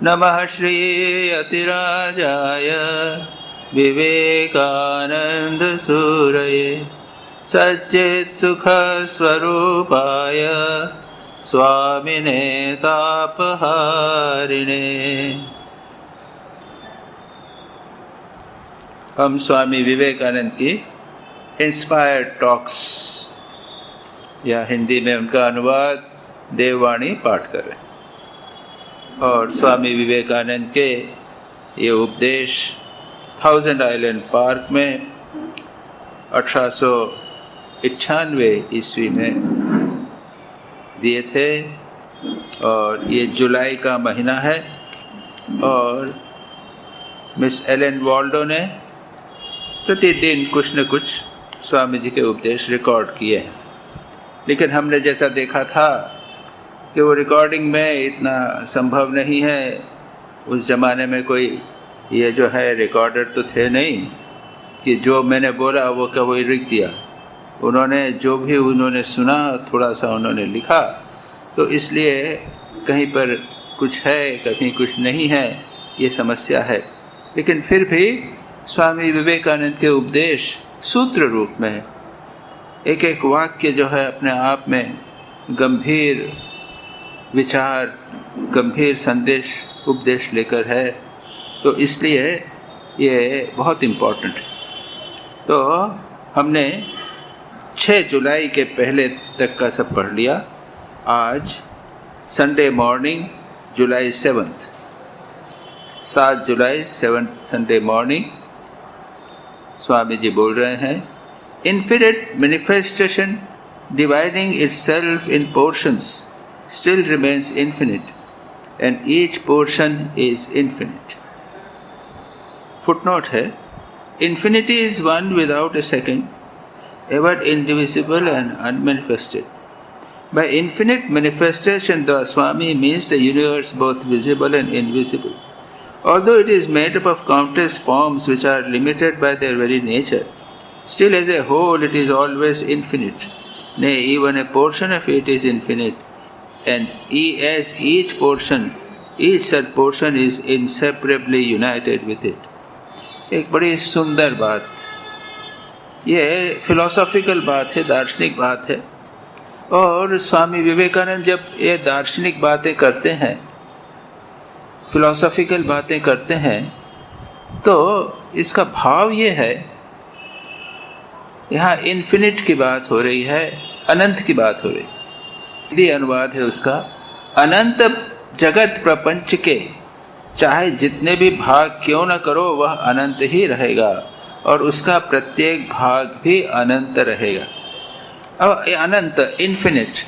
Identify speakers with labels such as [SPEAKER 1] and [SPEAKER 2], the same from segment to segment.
[SPEAKER 1] नमः श्री अतिराजाय विवेकानंद सूरये सच्चित् सुख स्वरूपाय स्वामिने तापहारिणे। हम स्वामी विवेकानंद की इंस्पायर्ड टॉक्स या हिंदी में उनका अनुवाद देववाणी पाठ कर रहे हैं। और स्वामी विवेकानंद के ये उपदेश 1000 आइलैंड पार्क में 1891 ईस्वी में दिए थे। और ये जुलाई का महीना है और मिस एलन वाल्डो ने प्रतिदिन कुछ न कुछ स्वामी जी के उपदेश रिकॉर्ड किए हैं। लेकिन हमने जैसा देखा था कि वो रिकॉर्डिंग में इतना संभव नहीं है। उस ज़माने में कोई ये जो है रिकॉर्डर तो थे नहीं कि जो मैंने बोला वो क्या वही लिख दिया। उन्होंने जो भी उन्होंने सुना थोड़ा सा उन्होंने लिखा, तो इसलिए कहीं पर कुछ है कहीं कुछ नहीं है, ये समस्या है। लेकिन फिर भी स्वामी विवेकानंद के उपदेश सूत्र रूप में है। एक एक वाक्य जो है अपने आप में गंभीर विचार, गंभीर संदेश, उपदेश लेकर है, तो इसलिए ये बहुत इम्पोर्टेंट है। तो हमने 6 जुलाई के पहले तक का सब पढ़ लिया। आज संडे मॉर्निंग जुलाई 7 जुलाई 7 संडे मॉर्निंग स्वामी जी बोल रहे हैं, Infinite manifestation dividing itself in portions still remains infinite, and each portion is infinite. Footnote है, infinity is one without a second, ever indivisible and unmanifested. By infinite manifestation, the Swami means the universe both visible and invisible. Although it is made up of countless forms which are limited by their very nature, still as a whole it is always infinite. Nay, even a portion of it is infinite, and as each such portion is inseparably united with it. एक बड़ी सुंदर बात, ये philosophical बात है, दार्शनिक बात है। और स्वामी विवेकानंद जब ये दार्शनिक बातें करते हैं, फिलोसॉफिकल बातें करते हैं, तो इसका भाव ये है, यहाँ इन्फिनिट की बात हो रही है, अनंत की बात हो रही है। हिंदी अनुवाद है उसका, अनंत जगत प्रपंच के चाहे जितने भी भाग क्यों न करो वह अनंत ही रहेगा और उसका प्रत्येक भाग भी अनंत रहेगा। अब अनंत, इन्फिनिट,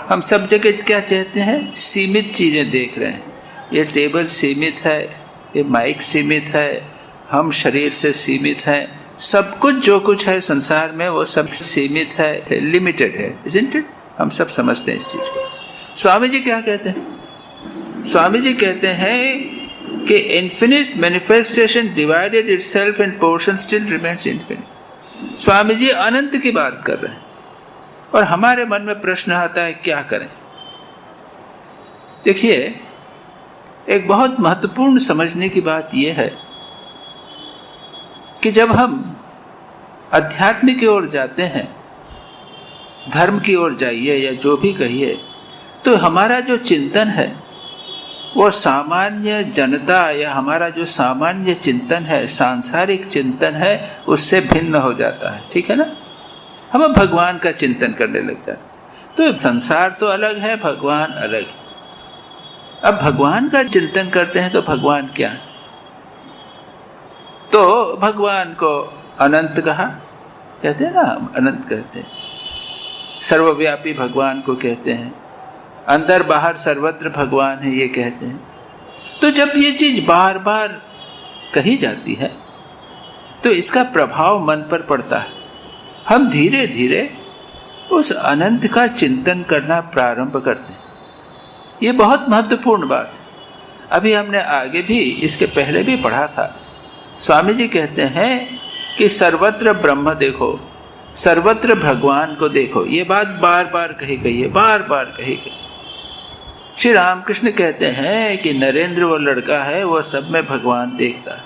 [SPEAKER 1] हम सब जगह क्या चाहते हैं? सीमित चीज़ें देख रहे हैं। ये टेबल सीमित है, ये माइक सीमित है, हम शरीर से सीमित हैं, सब कुछ जो कुछ है संसार में वो सब सीमित है, लिमिटेड है, isn't it? हम सब समझते हैं इस चीज को। स्वामी जी क्या कहते हैं? स्वामी जी कहते हैं कि infinite manifestation divided itself in portions still remains infinite. Swami ji अनंत की बात कर रहे हैं और हमारे मन में प्रश्न आता है क्या करें? देखिए, एक बहुत महत्वपूर्ण समझने की बात यह है कि जब हम अध्यात्म की ओर जाते हैं, धर्म की ओर जाइए या जो भी कहिए, तो हमारा जो चिंतन है वो सामान्य जनता या हमारा जो सामान्य चिंतन है, सांसारिक चिंतन है, उससे भिन्न हो जाता है। ठीक है ना? हम भगवान का चिंतन करने लग जाते हैं। तो संसार तो अलग है, भगवान अलग है। अब भगवान का चिंतन करते हैं तो भगवान क्या है? तो भगवान को अनंत कहा, कहते हैं ना, हम अनंत कहते हैं। सर्वव्यापी भगवान को कहते हैं, अंदर बाहर सर्वत्र भगवान है, ये कहते हैं। तो जब ये चीज बार बार कही जाती है तो इसका प्रभाव मन पर पड़ता है। हम धीरे धीरे उस अनंत का चिंतन करना प्रारंभ करते हैं। ये बहुत महत्वपूर्ण बात है। अभी हमने आगे भी इसके पहले भी पढ़ा था। स्वामी जी कहते हैं कि सर्वत्र ब्रह्म देखो, सर्वत्र भगवान को देखो। ये बात बार बार कही गई है, बार बार कही गई। श्री रामकृष्ण कहते हैं कि नरेंद्र वो लड़का है, वो सब में भगवान देखता है।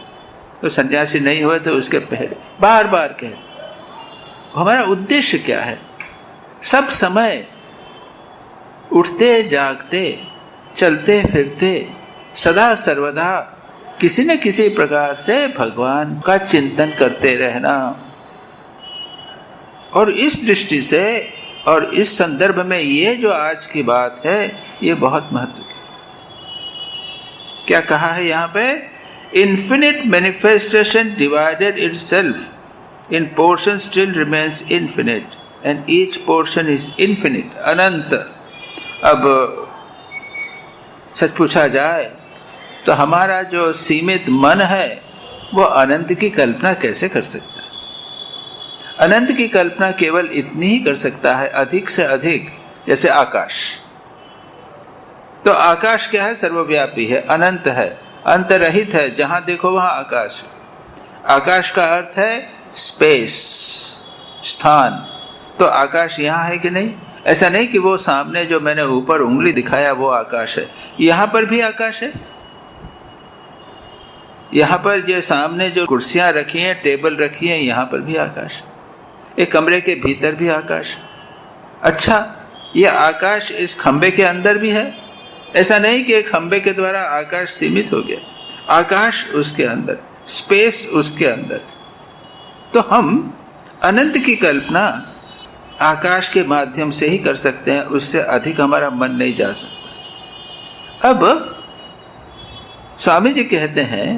[SPEAKER 1] तो सन्यासी नहीं हुए तो उसके पहले बार बार कहते, हमारा उद्देश्य क्या है? सब समय उठते जागते चलते फिरते सदा सर्वदा किसी न किसी प्रकार से भगवान का चिंतन करते रहना। और इस दृष्टि से और इस संदर्भ में ये जो आज की बात है ये बहुत महत्व की। क्या कहा है यहाँ पे? Infinite manifestation divided itself in portion still remains infinite and each portion is infinite. अनंत। अब सच पूछा जाए तो हमारा जो सीमित मन है वो अनंत की कल्पना कैसे कर सकता है? अनंत की कल्पना केवल इतनी ही कर सकता है, अधिक से अधिक, जैसे आकाश। तो आकाश क्या है? सर्वव्यापी है, अनंत है, अंतरहित है, जहां देखो वहां आकाश। आकाश का अर्थ है स्पेस, स्थान। तो आकाश यहां है कि नहीं? ऐसा नहीं कि वो सामने जो मैंने ऊपर उंगली दिखाया वो आकाश है, यहां पर भी आकाश है। यहां पर जो सामने जो कुर्सियां रखी हैं, टेबल रखी हैं, यहां पर भी आकाश। एक कमरे के भीतर भी आकाश। अच्छा, ये आकाश इस खंबे के अंदर भी है? ऐसा नहीं कि एक खंबे के द्वारा आकाश सीमित हो गया, आकाश उसके अंदर, स्पेस उसके अंदर। तो हम अनंत की कल्पना आकाश के माध्यम से ही कर सकते हैं, उससे अधिक हमारा मन नहीं जा सकता। अब स्वामी जी कहते हैं,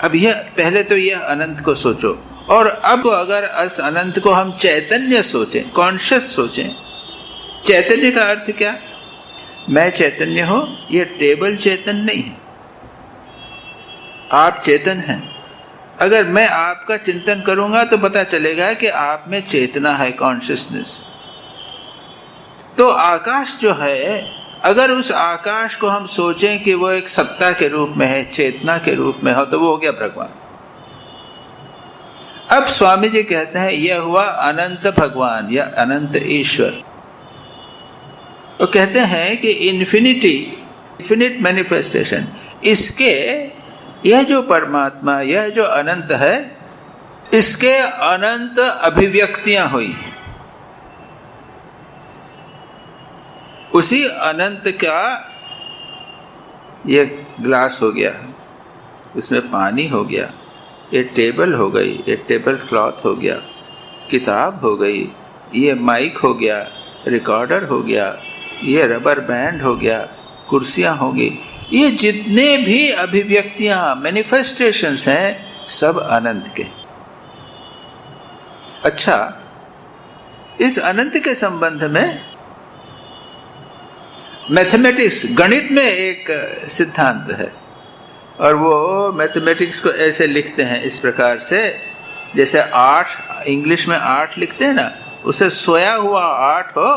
[SPEAKER 1] अब यह पहले तो यह अनंत को सोचो, और अब तो अगर इस अनंत को हम चैतन्य सोचें, कॉन्शियस सोचें। चैतन्य का अर्थ क्या? मैं चैतन्य हूं, यह टेबल चेतन नहीं है, आप चेतन हैं। अगर मैं आपका चिंतन करूंगा तो पता चलेगा कि आप में चेतना है, कॉन्शियसनेस। तो आकाश जो है, अगर उस आकाश को हम सोचें कि वो एक सत्ता के रूप में है, चेतना के रूप में हो, तो वो हो गया भगवान। अब स्वामी जी कहते हैं यह हुआ अनंत भगवान या अनंत ईश्वर। वो कहते हैं कि इन्फिनिटी, इन्फिनिट मैनिफेस्टेशन, इसके यह जो परमात्मा, यह जो अनंत है, इसके अनंत अभिव्यक्तियां हुई। उसी अनंत का ये ग्लास हो गया, उसमें पानी हो गया, ये टेबल हो गई, ये टेबल क्लॉथ हो गया, किताब हो गई, ये माइक हो गया, रिकॉर्डर हो गया, ये रबर बैंड हो गया, कुर्सियां होगी। ये जितने भी अभिव्यक्तियां, मैनिफेस्टेशंस हैं, सब अनंत के। अच्छा, इस अनंत के संबंध में मैथमेटिक्स, गणित में एक सिद्धांत है, और वो मैथमेटिक्स को ऐसे लिखते हैं इस प्रकार से, जैसे 8 इंग्लिश में 8 लिखते हैं ना, उसे सोया हुआ 8 हो,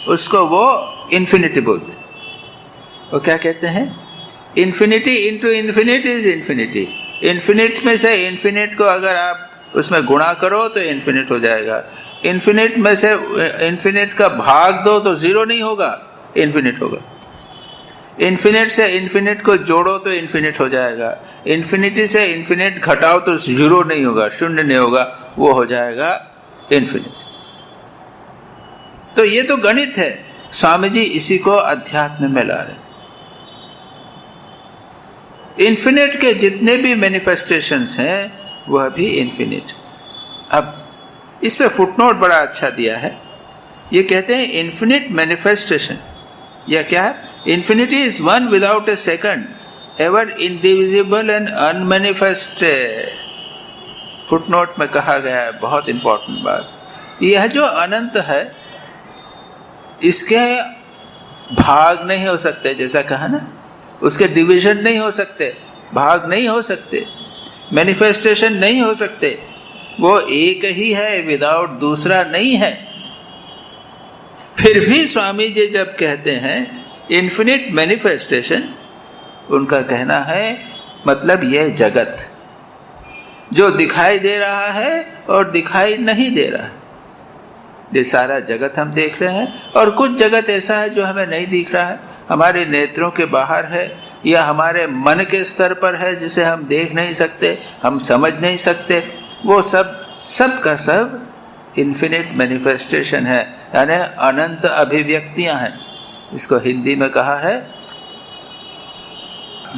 [SPEAKER 1] उसको वो इन्फिनिटी बोलते हैं। वो क्या कहते हैं? Infinity into infinite is infinity. Infinite में से इन्फिनिट को अगर आप उसमें गुणा करो तो इन्फिनिट हो जाएगा। इन्फिनिट में से इन्फिनिट का भाग दो तो 0 नहीं होगा, इन्फिनिट होगा। इन्फिनिट से इन्फिनिट को जोड़ो तो इन्फिनिट हो जाएगा। इन्फिनिटी से इन्फिनिट घटाओ तो 0 नहीं होगा, शून्य नहीं होगा, वो हो जाएगा इन्फिनिट। तो ये तो गणित है, स्वामी जी इसी को अध्यात्म में ला रहे। इन्फिनिट के जितने भी मैनिफेस्टेशंस हैं वह भी इन्फिनिट। अब इस पे फुटनोट बड़ा अच्छा दिया है, ये कहते हैं इन्फिनिट मैनिफेस्टेशन या क्या है? Infinity is one without A second, ever indivisible and unmanifested. Footnote में कहा गया है, बहुत इंपॉर्टेंट बात। यह जो अनंत है, इसके भाग नहीं हो सकते, जैसा कहा ना, उसके डिवीजन नहीं हो सकते, भाग नहीं हो सकते, मैनिफेस्टेशन नहीं हो सकते। वो एक ही है, विदाउट दूसरा नहीं है। फिर भी स्वामी जी जब कहते हैं इन्फिनिट मैनिफेस्टेशन, उनका कहना है मतलब यह जगत जो दिखाई दे रहा है और दिखाई नहीं दे रहा है, ये सारा जगत हम देख रहे हैं, और कुछ जगत ऐसा है जो हमें नहीं दिख रहा है, हमारे नेत्रों के बाहर है या हमारे मन के स्तर पर है, जिसे हम देख नहीं सकते, हम समझ नहीं सकते, वो सब का सब इन्फिनिट मैनिफेस्टेशन है, यानी अनंत अभिव्यक्तियां हैं। इसको हिंदी में कहा है,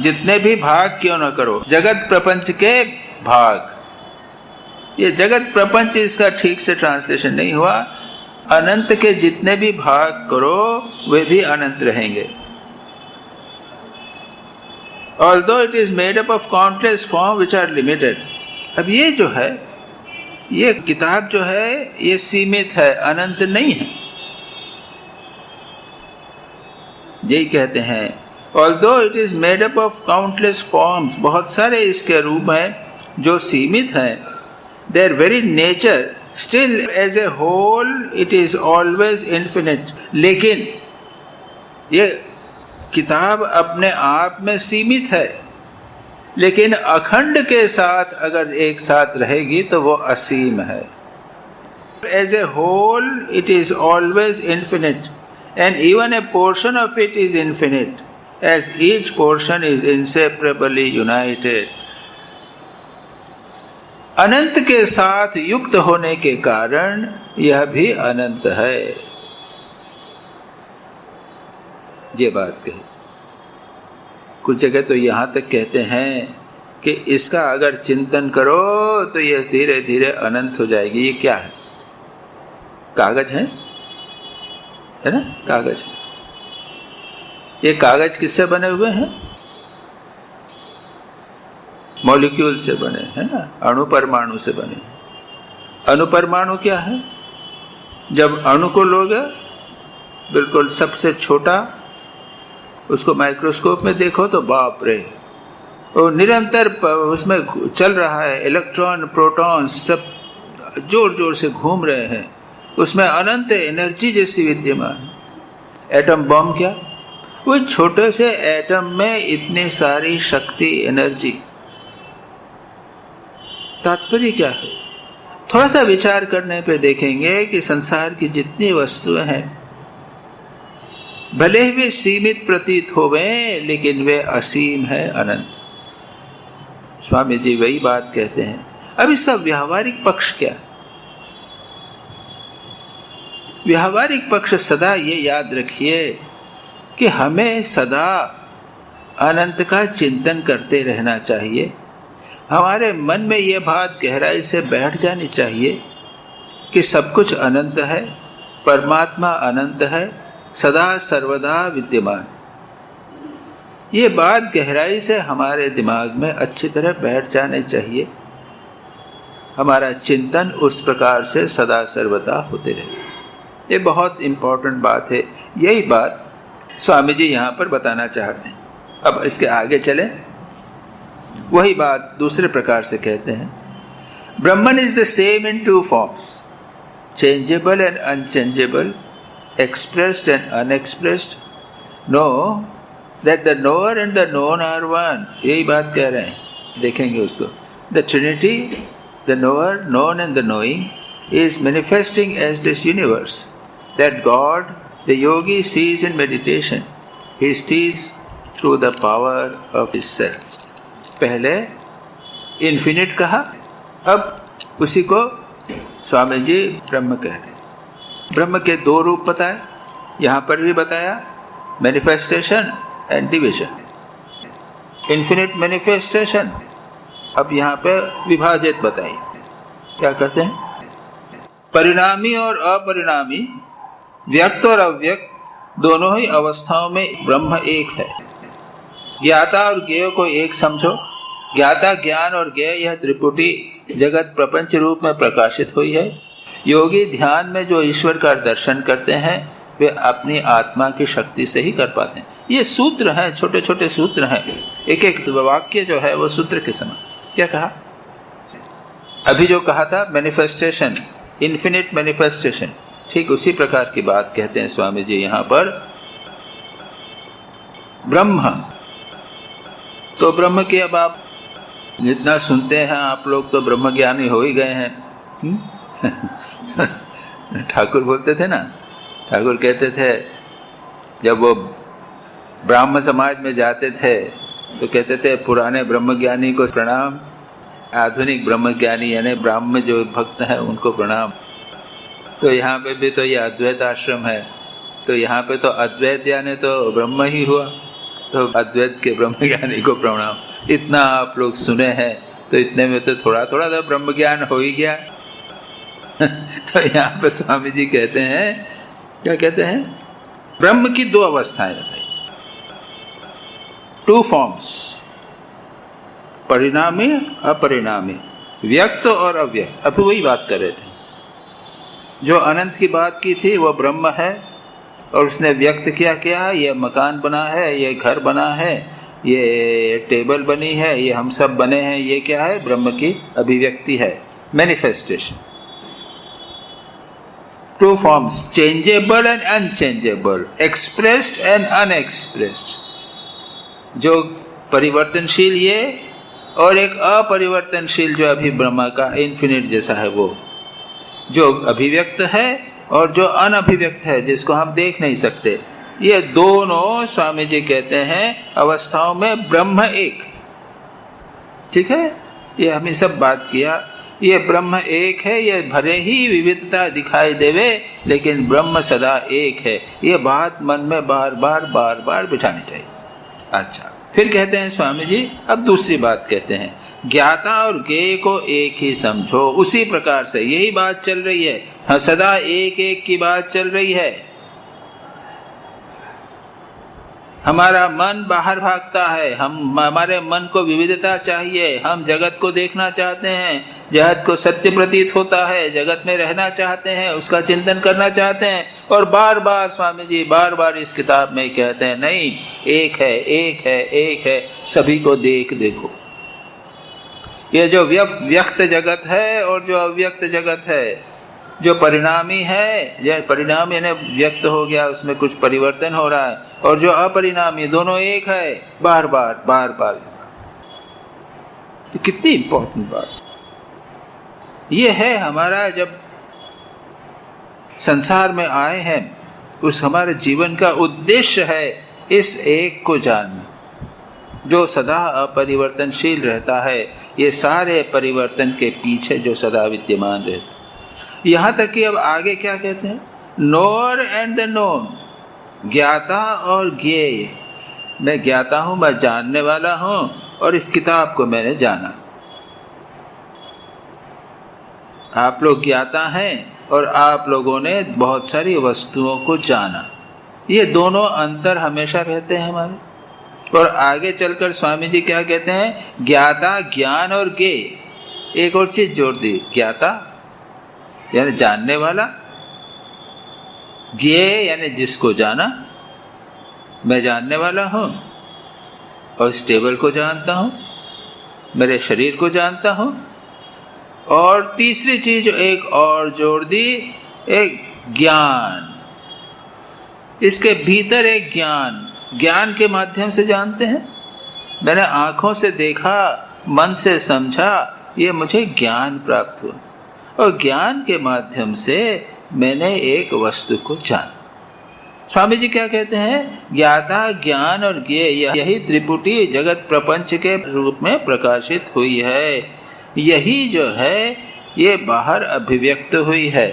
[SPEAKER 1] जितने भी भाग क्यों न करो, जगत प्रपंच के भाग। ये जगत प्रपंच इसका ठीक से ट्रांसलेशन नहीं हुआ। अनंत के जितने भी भाग करो वे भी अनंत रहेंगे। Although it is made up of countless forms which are limited। अब ये जो है, ये किताब जो है ये सीमित है, अनंत नहीं है। यही कहते हैं, Although it is made up of countless forms, बहुत सारे इसके रूप हैं जो सीमित हैं, their very nature still as a whole it is always infinite। लेकिन ये किताब अपने आप में सीमित है, लेकिन अखंड के साथ अगर एक साथ रहेगी तो वो असीम है। As a whole it is always infinite and even a portion of it is infinite as each portion is inseparably united। अनंत के साथ युक्त होने के कारण यह भी अनंत है। ये बात कही। कुछ जगह तो यहाँ तक कहते हैं कि इसका अगर चिंतन करो तो ये धीरे धीरे अनंत हो जाएगी। ये क्या है? कागज है ना? कागज। ये कागज किससे बने हुए हैं? मॉलिक्यूल से बने, है ना? अणु परमाणु से बने। अणु परमाणु क्या है? जब अणु को लोगे, बिल्कुल सबसे छोटा, उसको माइक्रोस्कोप में देखो तो बाप रे, और निरंतर उसमें चल रहा है, इलेक्ट्रॉन प्रोटॉन सब जोर जोर से घूम रहे हैं, उसमें अनंत एनर्जी जैसी विद्यमान। एटम बम क्या? वो छोटे से एटम में इतनी सारी शक्ति, एनर्जी। तात्पर्य क्या है? थोड़ा सा विचार करने पे देखेंगे कि संसार की जितनी वस्तुएं हैं, भले ही वे सीमित प्रतीत होवे, लेकिन वे असीम है, अनंत। स्वामी जी वही बात कहते हैं। अब इसका व्यावहारिक पक्ष क्या है? व्यावहारिक पक्ष सदा ये याद रखिए कि हमें सदा अनंत का चिंतन करते रहना चाहिए। हमारे मन में ये बात गहराई से बैठ जानी चाहिए कि सब कुछ अनंत है, परमात्मा अनंत है, सदा सर्वदा विद्यमान। ये बात गहराई से हमारे दिमाग में अच्छी तरह बैठ जाने चाहिए। हमारा चिंतन उस प्रकार से सदा सर्वदा होते रहे। ये बहुत इम्पोर्टेंट बात है। यही बात स्वामी जी यहाँ पर बताना चाहते हैं। अब इसके आगे चलें। वही बात दूसरे प्रकार से कहते हैं, Brahman is the same in two forms, changeable and unchangeable, expressed and unexpressed, know that the knower and the known are one। यही बात कह रहे हैं, देखेंगे उसको। The Trinity, the knower, known and the knowing, is manifesting as this universe that God, the yogi, sees in meditation. He sees through the power of his self। पहले infinite कहा, अब उसी को स्वामी जी ब्रह्म कह रहे हैं। ब्रह्म के दो रूप बताए, यहाँ पर भी बताया, manifestation and division. Infinite manifestation, अब यहाँ पे विभाजित बताई। क्या कहते हैं? परिणामी और अपरिणामी, व्यक्त और अव्यक्त दोनों ही अवस्थाओं में ब्रह्म एक है। ज्ञाता और ज्ञेय को एक समझो। ज्ञाता, ज्ञान और ज्ञेय, यह त्रिपुटी जगत प्रपंच रूप में प्रकाशित हुई है। योगी ध्यान में जो ईश्वर का दर्शन करते हैं वे अपनी आत्मा की शक्ति से ही कर पाते हैं। ये सूत्र हैं, छोटे छोटे सूत्र हैं। एक एक वाक्य जो है वो सूत्र के समान। क्या कहा? अभी जो कहा था मैनिफेस्टेशन, इन्फिनिट मैनिफेस्टेशन, ठीक उसी प्रकार की बात कहते हैं स्वामी जी यहाँ पर। ब्रह्म, तो ब्रह्म की अब आप जितना सुनते हैं आप लोग तो ब्रह्म ज्ञानी हो ही गए हैं। ठाकुर बोलते थे ना, ठाकुर कहते थे जब वो ब्राह्म समाज में जाते थे तो कहते थे पुराने ब्रह्मज्ञानी को प्रणाम, आधुनिक ब्रह्मज्ञानी यानी ब्राह्म जो भक्त हैं उनको प्रणाम। तो यहाँ पे भी तो ये अद्वैत आश्रम है, तो यहाँ पे तो अद्वैत यानी तो ब्रह्म ही हुआ, तो अद्वैत के ब्रह्मज्ञानी को प्रणाम। इतना आप लोग सुने हैं तो इतने में तो थोड़ा थोड़ा तो ब्रह्म ज्ञान हो ही गया। तो यहाँ पे स्वामी जी कहते हैं, क्या कहते हैं, ब्रह्म की दो अवस्थाएं बताई, 2 फॉर्म्स, परिणामी अपरिणामी, व्यक्त और अव्यक्त। अभी वही बात कर रहे थे, जो अनंत की बात की थी वो ब्रह्म है, और उसने व्यक्त क्या, ये मकान बना है, ये घर बना है, ये टेबल बनी है, ये हम सब बने हैं, ये क्या है, ब्रह्म की अभिव्यक्ति है, manifestation. 2 forms, changeable and unchangeable, expressed and unexpressed, जो परिवर्तनशील ये, और एक अपरिवर्तनशील जो अभी ब्रह्म का इन्फिनिट जैसा है वो, जो अभिव्यक्त है और जो अनअभिव्यक्त है जिसको हम देख नहीं सकते। ये दोनों स्वामी जी कहते हैं अवस्थाओं में ब्रह्म एक। ठीक है, ये हमें सब बात किया, ये ब्रह्म एक है, ये भले ही विविधता दिखाई देवे लेकिन ब्रह्म सदा एक है। ये बात मन में बार बार बिठानी चाहिए। अच्छा, फिर कहते हैं स्वामी जी, अब दूसरी बात कहते हैं, ज्ञाता और ज्ञेय को एक ही समझो। उसी प्रकार से यही बात चल रही है, हाँ, सदा एक एक की बात चल रही है। हमारा मन बाहर भागता है, हमारे मन को विविधता चाहिए, हम जगत को देखना चाहते हैं, जगत को सत्य प्रतीत होता है, जगत में रहना चाहते हैं, उसका चिंतन करना चाहते हैं। और बार बार स्वामी जी बार बार इस किताब में कहते हैं, नहीं, एक है, एक है, एक है, सभी को देखो। ये जो व्यक्त जगत है और जो अव्यक्त जगत है, जो परिणामी है, यह परिणाम यानी व्यक्त हो गया, उसमें कुछ परिवर्तन हो रहा है, और जो अपरिणामी, दोनों एक है। बार बार कितनी इंपॉर्टेंट बात ये है। हमारा जब संसार में आए हैं, उस हमारे जीवन का उद्देश्य है इस एक को जानना, जो सदा अपरिवर्तनशील रहता है। ये सारे परिवर्तन के पीछे जो सदा विद्यमान रहता है। यहाँ तक कि अब आगे क्या कहते हैं, नोअर एंड द नोन, ज्ञाता और ज्ञेय। मैं ज्ञाता हूँ, मैं जानने वाला हूँ, और इस किताब को मैंने जाना। आप लोग ज्ञाता हैं और आप लोगों ने बहुत सारी वस्तुओं को जाना। ये दोनों अंतर हमेशा रहते हैं हमारे। और आगे चलकर स्वामी जी क्या कहते हैं, ज्ञाता, ज्ञान और ज्ञेय। एक और चीज जोड़ दी, ज्ञाता यानी जानने वाला, ज्ञेय यानी जिसको जाना। मैं जानने वाला हूं और इस टेबल को जानता हूं, मेरे शरीर को जानता हूं। और तीसरी चीज एक और जोड़ दी, एक ज्ञान। इसके भीतर एक ज्ञान के माध्यम से जानते हैं। मैंने आंखों से देखा, मन से समझा, ये मुझे ज्ञान प्राप्त हुआ, और ज्ञान के माध्यम से मैंने एक वस्तु को जाना। स्वामी जी क्या कहते हैं, ज्ञाता, ज्ञान और ज्ञेय, यही त्रिपुटी जगत प्रपंच के रूप में प्रकाशित हुई है। यही जो है ये बाहर अभिव्यक्त हुई है।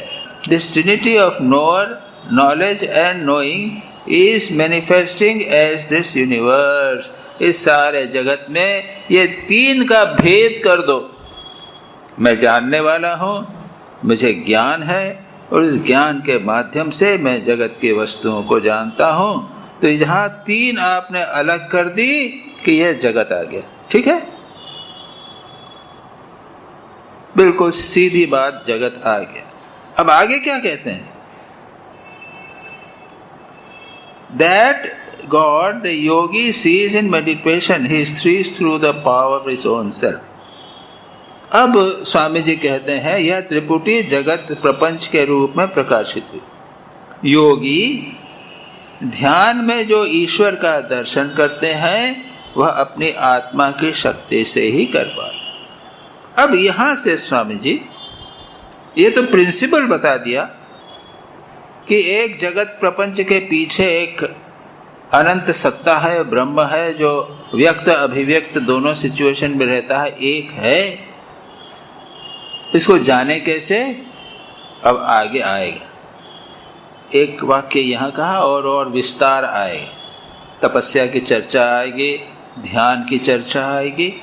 [SPEAKER 1] This trinity of knower, knowledge and knowing is manifesting as this universe. इस सारे जगत में ये तीन का भेद कर दो। मैं जानने वाला हूँ, मुझे ज्ञान है, और इस ज्ञान के माध्यम से मैं जगत की वस्तुओं को जानता हूँ। तो यहाँ तीन आपने अलग कर दी कि यह जगत आ गया। ठीक है, बिल्कुल सीधी बात, जगत आ गया। अब आगे क्या कहते हैं, that God the yogi sees in meditation, he sees through the power of his own self. अब स्वामी जी कहते हैं यह त्रिपुटी जगत प्रपंच के रूप में प्रकाशित हुई। योगी ध्यान में जो ईश्वर का दर्शन करते हैं वह अपनी आत्मा की शक्ति से ही कर पाते। अब यहां से स्वामी जी ये तो प्रिंसिपल बता दिया कि एक जगत प्रपंच के पीछे एक अनंत सत्ता है, ब्रह्म है, जो व्यक्त अभिव्यक्त दोनों सिचुएशन में रहता है, एक है। इसको जाने कैसे? अब आगे आएगा। एक वाक्य यहाँ कहा और विस्तार आएगा। तपस्या की चर्चा आएगी, ध्यान की चर्चा आएगी।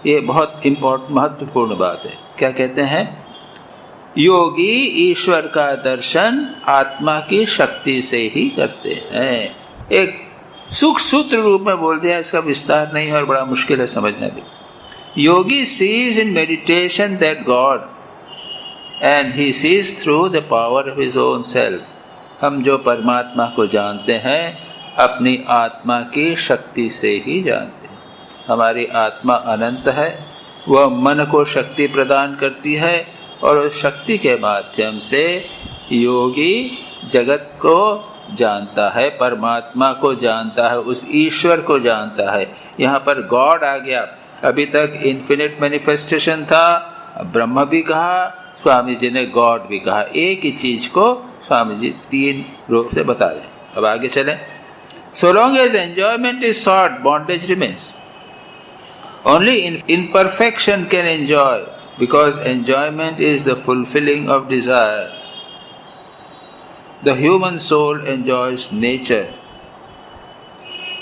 [SPEAKER 1] ये बहुत महत्वपूर्ण बात है। क्या कहते हैं? योगी ईश्वर का दर्शन आत्मा की शक्ति से ही करते हैं। एक सूत्र रूप में बोल दिया, इसका विस्तार नहीं है और बड़ा मुश्किल है समझना भी। Yogi sees in meditation that God and he sees through the power of his own self. हम जो परमात्मा को जानते हैं अपनी आत्मा की शक्ति से ही जानते हैं। हमारी आत्मा अनंत है, वह मन को शक्ति प्रदान करती है और उस शक्ति के माध्यम से योगी जगत को जानता है, परमात्मा को जानता है, उस ईश्वर को जानता है। यहाँ पर गॉड आ गया। अभी तक इन्फिनिट मैनिफेस्टेशन था, ब्रह्म भी कहा, स्वामी जी ने गॉड भी कहा। एक ही चीज को स्वामी जी तीन रूप से बता रहे हैं। अब आगे चलें। So long as enjoyment is sought, bondage remains. Only imperfection can enjoy, because enjoyment is the fulfilling of desire. The human soul enjoys nature.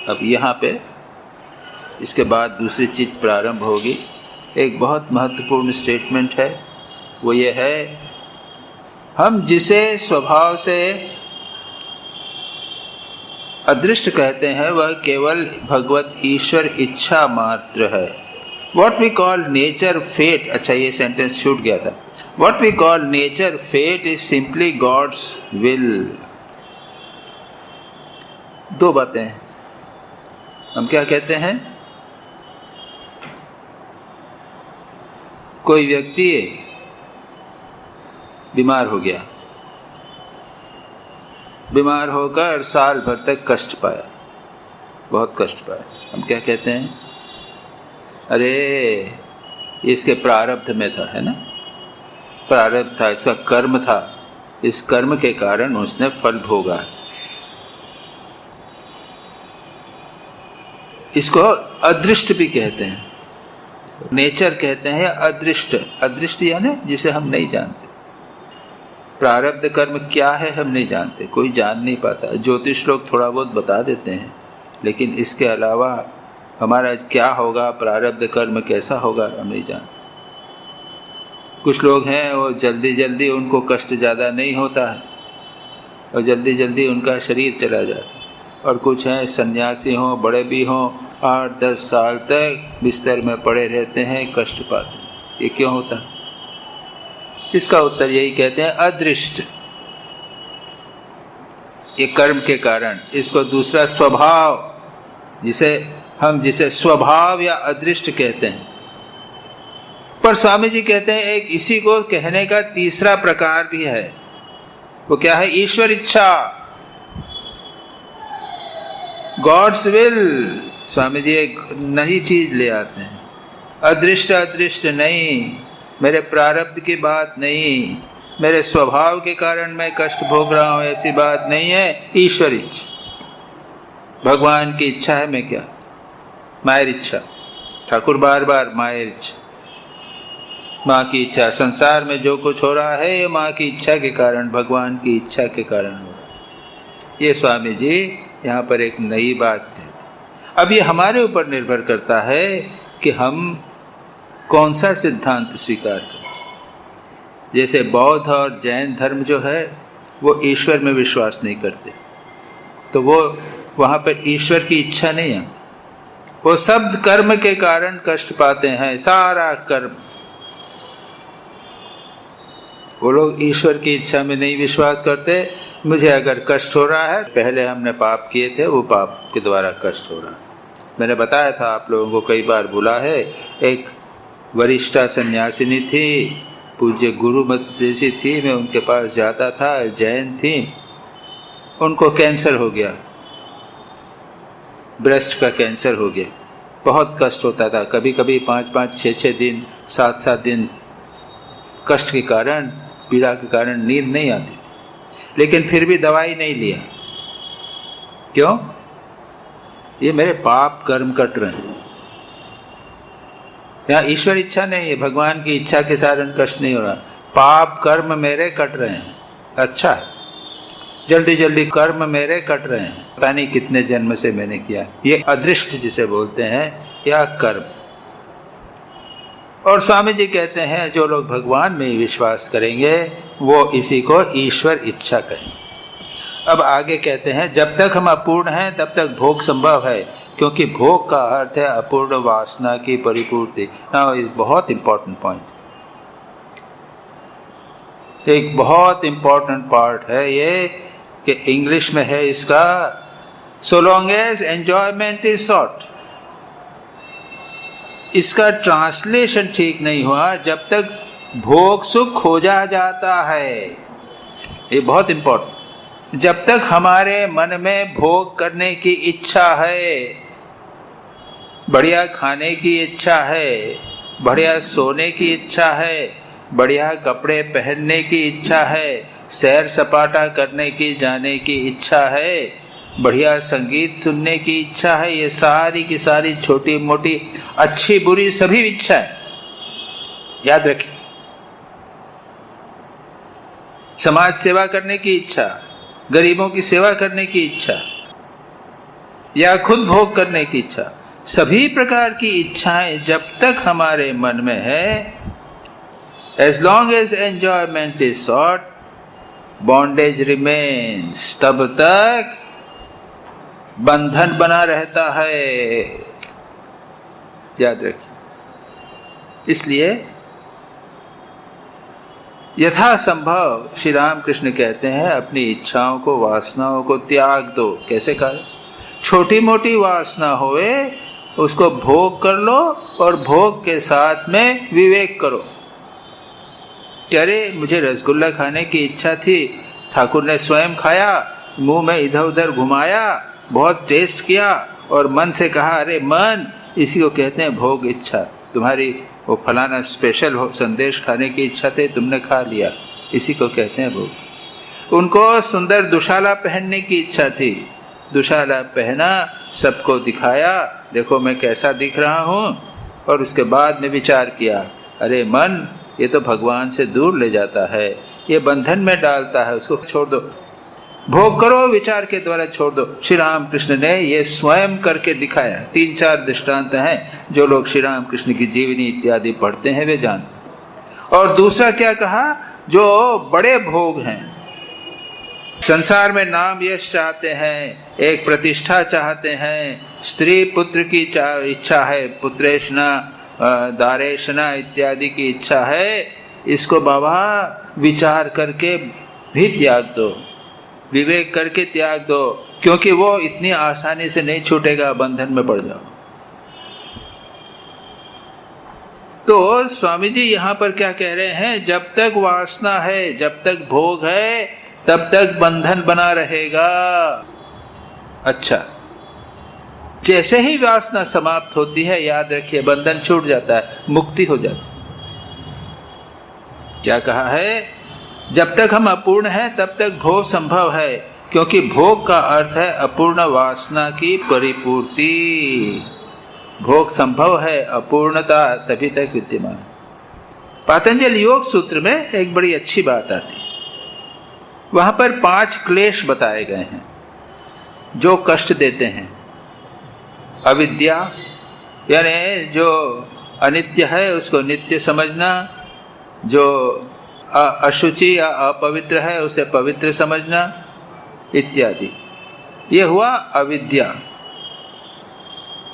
[SPEAKER 1] अब यहाँ पे इसके बाद दूसरी चीज प्रारंभ होगी। एक बहुत महत्वपूर्ण स्टेटमेंट है, वो ये है, हम जिसे स्वभाव से अदृष्ट कहते हैं वह केवल भगवत ईश्वर इच्छा मात्र है। What we call nature fate, अच्छा ये सेंटेंस छूट गया था। What we call nature fate is simply God's will. दो बातें हम क्या कहते हैं? कोई व्यक्ति बीमार हो गया, बीमार होकर साल भर तक कष्ट पाया, बहुत कष्ट पाया। हम क्या कहते हैं? अरे इसके प्रारब्ध में था, है ना, प्रारब्ध था, इसका कर्म था, इस कर्म के कारण उसने फल भोगा। इसको अदृष्ट भी कहते हैं, नेचर कहते हैं, अदृष्ट। अदृष्ट यानी जिसे हम नहीं जानते। प्रारब्ध कर्म क्या है हम नहीं जानते, कोई जान नहीं पाता। ज्योतिष लोग थोड़ा बहुत बता देते हैं, लेकिन इसके अलावा हमारा क्या होगा, प्रारब्ध कर्म कैसा होगा, हम नहीं जानते। कुछ लोग हैं वो जल्दी जल्दी उनको कष्ट ज़्यादा नहीं होता है और जल्दी जल्दी उनका शरीर चला जाता है। और कुछ हैं सन्यासी हों, बड़े भी हों, 8-10 साल तक बिस्तर में पड़े रहते हैं, कष्ट पाते हैं। ये क्यों होता है? इसका उत्तर यही कहते हैं, अदृष्ट। ये कर्म के कारण। इसको दूसरा स्वभाव, जिसे स्वभाव या अदृष्ट कहते हैं। पर स्वामी जी कहते हैं एक इसी को कहने का तीसरा प्रकार भी है। वो क्या है? ईश्वर इच्छा, गॉड्स विल। स्वामी जी एक नई चीज ले आते हैं। अदृष्ट अदृष्ट नहीं, मेरे प्रारब्ध की बात नहीं, मेरे स्वभाव के कारण मैं कष्ट भोग रहा हूं, ऐसी बात नहीं है। ईश्वर इच्छा, भगवान की इच्छा है। मैं क्या? मायर इच्छा। ठाकुर बार बार मायर इच्छा, माँ की इच्छा। संसार में जो कुछ हो रहा है ये माँ की इच्छा के कारण, भगवान की इच्छा के कारण हो रहा है। ये स्वामी जी यहाँ पर एक नई बात कहते। अब ये हमारे ऊपर निर्भर करता है कि हम कौन सा सिद्धांत स्वीकार करें। जैसे बौद्ध और जैन धर्म जो है वो ईश्वर में विश्वास नहीं करते, तो वो वहाँ पर ईश्वर की इच्छा नहीं आती। वो शब्द कर्म के कारण कष्ट पाते हैं, सारा कर्म। वो लोग ईश्वर की इच्छा में नहीं विश्वास करते। मुझे अगर कष्ट हो रहा है, पहले हमने पाप किए थे, वो पाप के द्वारा कष्ट हो रहा है। मैंने बताया था आप लोगों को, कई बार बोला है। एक वरिष्ठा सन्यासिनी थी, पूज्य गुरु मत जैसी थी, मैं उनके पास जाता था, जैन थी। उनको कैंसर हो गया, ब्रेस्ट का कैंसर हो गया। बहुत कष्ट होता था, कभी कभी 5-5, 6-6 दिन, 7-7 दिन कष्ट के कारण, पीड़ा के कारण नींद नहीं आती थी। लेकिन फिर भी दवाई नहीं लिया। क्यों? ये मेरे पाप कर्म कट रहे हैं। यहाँ ईश्वर इच्छा नहीं है, भगवान की इच्छा के कारण कष्ट नहीं हो रहा, पाप कर्म मेरे कट रहे हैं। अच्छा, जल्दी जल्दी कर्म मेरे कट रहे हैं, पता नहीं कितने जन्म से मैंने किया, ये अदृष्ट जिसे बोलते हैं, या कर्म। और स्वामी जी कहते हैं जो लोग भगवान में विश्वास करेंगे वो इसी को ईश्वर इच्छा कहेंगे। अब आगे कहते हैं जब तक हम अपूर्ण हैं तब तक भोग संभव है, क्योंकि भोग का अर्थ है अपूर्ण वासना की परिपूर्ति। बहुत इंपॉर्टेंट पॉइंट, एक बहुत इंपॉर्टेंट पार्ट है ये, कि इंग्लिश में है इसका, so long as enjoyment is sought. इसका ट्रांसलेशन ठीक नहीं हुआ, जब तक भोग सुख खोजा जाता है। ये बहुत इंपॉर्टेंट, जब तक हमारे मन में भोग करने की इच्छा है, बढ़िया खाने की इच्छा है, बढ़िया सोने की इच्छा है, बढ़िया कपड़े पहनने की इच्छा है, सैर सपाटा करने की जाने की इच्छा है, बढ़िया संगीत सुनने की इच्छा है, ये सारी की सारी छोटी मोटी अच्छी बुरी सभी इच्छा है, याद रखें। समाज सेवा करने की इच्छा, गरीबों की सेवा करने की इच्छा, या खुद भोग करने की इच्छा, सभी प्रकार की इच्छाएं जब तक हमारे मन में है, as long as enjoyment is sought, bondage remains, तब तक बंधन बना रहता है, याद रखिए। इसलिए यथासंभव श्री राम कृष्ण कहते हैं अपनी इच्छाओं को, वासनाओं को त्याग दो। कैसे कर? छोटी मोटी वासना होए उसको भोग कर लो, और भोग के साथ में विवेक करो। अरे मुझे रसगुल्ला खाने की इच्छा थी, ठाकुर ने स्वयं खाया, मुंह में इधर उधर घुमाया, बहुत टेस्ट किया, और मन से कहा अरे मन, इसी को कहते हैं भोग इच्छा। तुम्हारी वो फलाना स्पेशल हो संदेश खाने की इच्छा थी, तुमने खा लिया, इसी को कहते हैं भोग। उनको सुंदर दुशाला पहनने की इच्छा थी, दुशाला पहना, सबको दिखाया, देखो मैं कैसा दिख रहा हूँ, और उसके बाद में विचार किया अरे मन, ये तो भगवान से दूर ले जाता है, ये बंधन में डालता है, उसको छोड़ दो। भोग करो, विचार के द्वारा छोड़ दो। श्री राम कृष्ण ने ये स्वयं करके दिखाया। 3-4 दृष्टांत हैं, जो लोग श्री राम कृष्ण की जीवनी इत्यादि पढ़ते हैं वे जानते। और दूसरा क्या कहा? जो बड़े भोग हैं, संसार में नाम यश चाहते हैं, एक प्रतिष्ठा चाहते हैं, स्त्री पुत्र की इच्छा है, पुत्रेशना दारेशना इत्यादि की इच्छा है, इसको बाबा विचार करके भी त्याग दो, विवेक करके त्याग दो, क्योंकि वो इतनी आसानी से नहीं छूटेगा, बंधन में पड़ जाओ। तो स्वामी जी यहाँ पर क्या कह रहे हैं? जब तक वासना है, जब तक भोग है, तब तक बंधन बना रहेगा। अच्छा, जैसे ही वासना समाप्त होती है, याद रखिए बंधन छूट जाता है, मुक्ति हो जाती है। क्या कहा है? जब तक हम अपूर्ण हैं तब तक भोग संभव है, क्योंकि भोग का अर्थ है अपूर्ण वासना की परिपूर्ति। भोग संभव है, अपूर्णता तभी तक विद्यमान। पातंजल योग सूत्र में एक बड़ी अच्छी बात आती है, वहां पर 5 क्लेश बताए गए हैं जो कष्ट देते हैं। अविद्या, यानी जो अनित्य है उसको नित्य समझना, जो अशुचि या अपवित्र है उसे पवित्र समझना इत्यादि, ये हुआ अविद्या।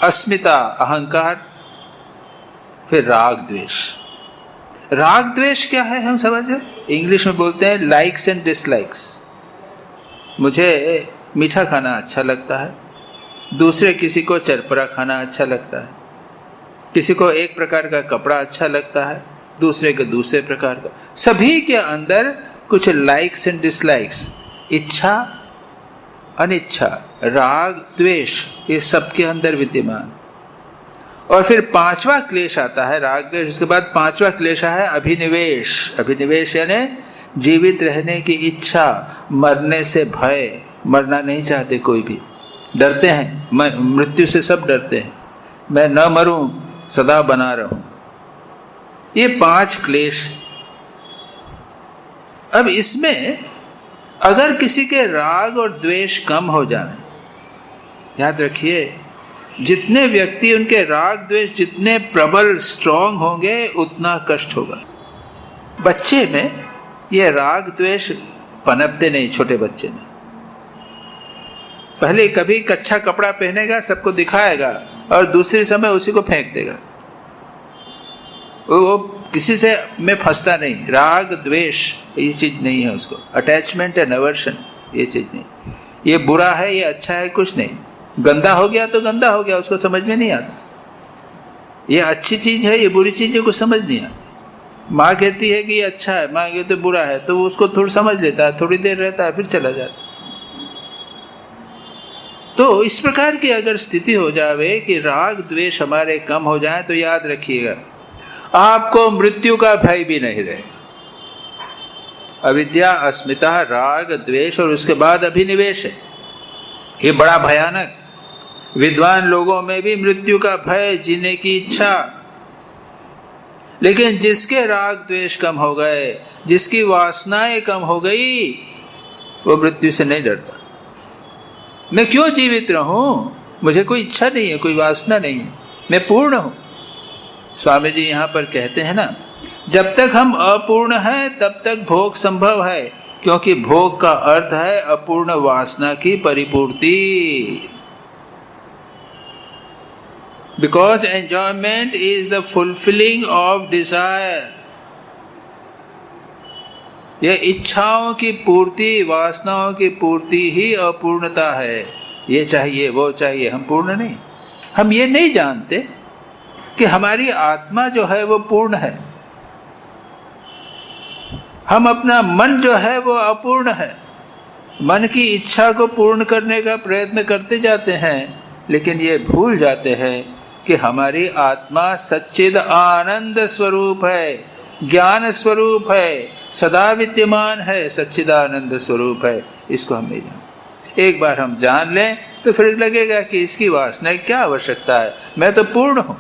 [SPEAKER 1] अस्मिता, अहंकार, फिर राग द्वेष। राग द्वेष क्या है हम समझे? इंग्लिश में बोलते हैं लाइक्स एंड डिसलाइक्स। मुझे मीठा खाना अच्छा लगता है, दूसरे किसी को चरपरा खाना अच्छा लगता है, किसी को एक प्रकार का कपड़ा अच्छा लगता है, दूसरे को दूसरे प्रकार का। सभी के अंदर कुछ लाइक्स एंड डिसलाइक्स, इच्छा अनिच्छा, राग द्वेष, ये सबके अंदर विद्यमान। और फिर 5वां क्लेश आता है राग द्वेष, उसके बाद 5वां क्लेश है अभिनिवेश। अभिनिवेश यानी जीवित रहने की इच्छा, मरने से भय, मरना नहीं चाहते कोई भी, डरते हैं, मृत्यु से सब डरते हैं, मैं न मरूं, सदा बना रहूं। ये 5 क्लेश। अब इसमें अगर किसी के राग और द्वेष कम हो जाए, याद रखिए जितने व्यक्ति उनके राग द्वेष जितने प्रबल स्ट्रांग होंगे उतना कष्ट होगा। बच्चे में ये राग द्वेष पनपते नहीं, छोटे बच्चे में। पहले कभी कच्चा कपड़ा पहनेगा, सबको दिखाएगा और दूसरे समय उसी को फेंक देगा। वो किसी से में फंसता नहीं। राग द्वेष ये चीज नहीं है उसको। अटैचमेंट एंड अवर्शन ये चीज नहीं। ये बुरा है, ये अच्छा है, कुछ नहीं। गंदा हो गया तो गंदा हो गया, उसको समझ में नहीं आता। ये अच्छी चीज है, ये बुरी चीज है, कुछ समझ नहीं आती। माँ कहती है कि ये अच्छा है, माँ कहती है बुरा है, तो वो उसको थोड़ा समझ लेता है, थोड़ी देर रहता है, फिर चला जाता है। तो इस प्रकार की अगर स्थिति हो जावे कि राग द्वेष हमारे कम हो जाए, तो याद रखिएगा आपको मृत्यु का भय भी नहीं रहेगा। अविद्या, अस्मिता, राग द्वेष और उसके बाद अभिनिवेश है, ये बड़ा भयानक। विद्वान लोगों में भी मृत्यु का भय, जीने की इच्छा। लेकिन जिसके राग द्वेष कम हो गए, जिसकी वासनाएं कम हो गई, वो मृत्यु से नहीं डरता। मैं क्यों जीवित रहूं, मुझे कोई इच्छा नहीं है, कोई वासना नहीं है, मैं पूर्ण हूं। स्वामी जी यहाँ पर कहते हैं ना, जब तक हम अपूर्ण हैं तब तक भोग संभव है, क्योंकि भोग का अर्थ है अपूर्ण वासना की परिपूर्ति। Because enjoyment is the fulfilling of desire. ये इच्छाओं की पूर्ति, वासनाओं की पूर्ति ही अपूर्णता है। ये चाहिए, वो चाहिए, हम पूर्ण नहीं। हम ये नहीं जानते कि हमारी आत्मा जो है वो पूर्ण है। हम अपना मन जो है वो अपूर्ण है। मन की इच्छा को पूर्ण करने का प्रयत्न करते जाते हैं, लेकिन ये भूल जाते हैं कि हमारी आत्मा सच्चिद आनंद स्वरूप है, ज्ञान स्वरूप है, सदा विद्यमान है, सच्चिदानंद स्वरूप है। इसको हम नहीं जानते। एक बार हम जान लें तो फिर लगेगा कि इसकी वासना की क्या आवश्यकता है, मैं तो पूर्ण हूं।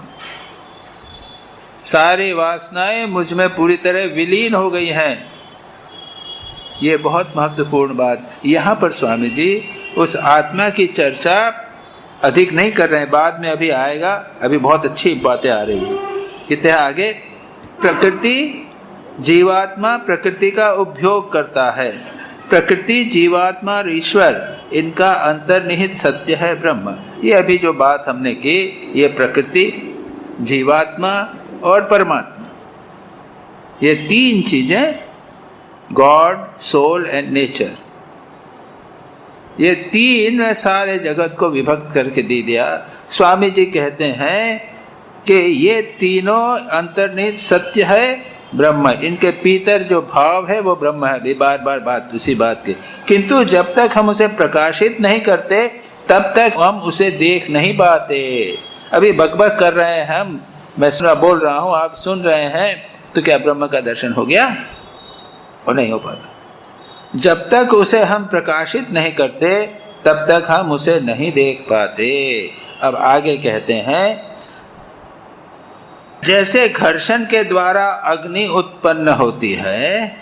[SPEAKER 1] सारी वासनाएं मुझ में पूरी तरह विलीन हो गई हैं। ये बहुत महत्वपूर्ण बात। यहाँ पर स्वामी जी उस आत्मा की चर्चा अधिक नहीं कर रहे हैं, बाद में अभी आएगा। अभी बहुत अच्छी बातें आ रही है। कितने आगे, प्रकृति जीवात्मा प्रकृति का उपभोग करता है। प्रकृति, जीवात्मा और ईश्वर, इनका अंतर्निहित सत्य है ब्रह्म। ये अभी जो बात हमने की, ये प्रकृति, जीवात्मा और परमात्मा, ये 3 चीजें, गॉड, सोल एंड नेचर, ये 3 सारे जगत को विभक्त करके दे दिया। स्वामी जी कहते हैं कि ये तीनों अंतर्निहित सत्य है ब्रह्म। इनके भीतर जो भाव है वो ब्रह्म है। बार बार बात उसी बात की। किंतु जब तक हम उसे प्रकाशित नहीं करते तब तक हम उसे देख नहीं पाते। अभी बकबक कर रहे हैं हम, मैं बोल रहा हूँ, आप सुन रहे हैं, तो क्या ब्रह्म का दर्शन हो गया? और नहीं हो पाता। जब तक उसे हम प्रकाशित नहीं करते तब तक हम उसे नहीं देख पाते। अब आगे कहते हैं, जैसे घर्षण के द्वारा अग्नि उत्पन्न होती है,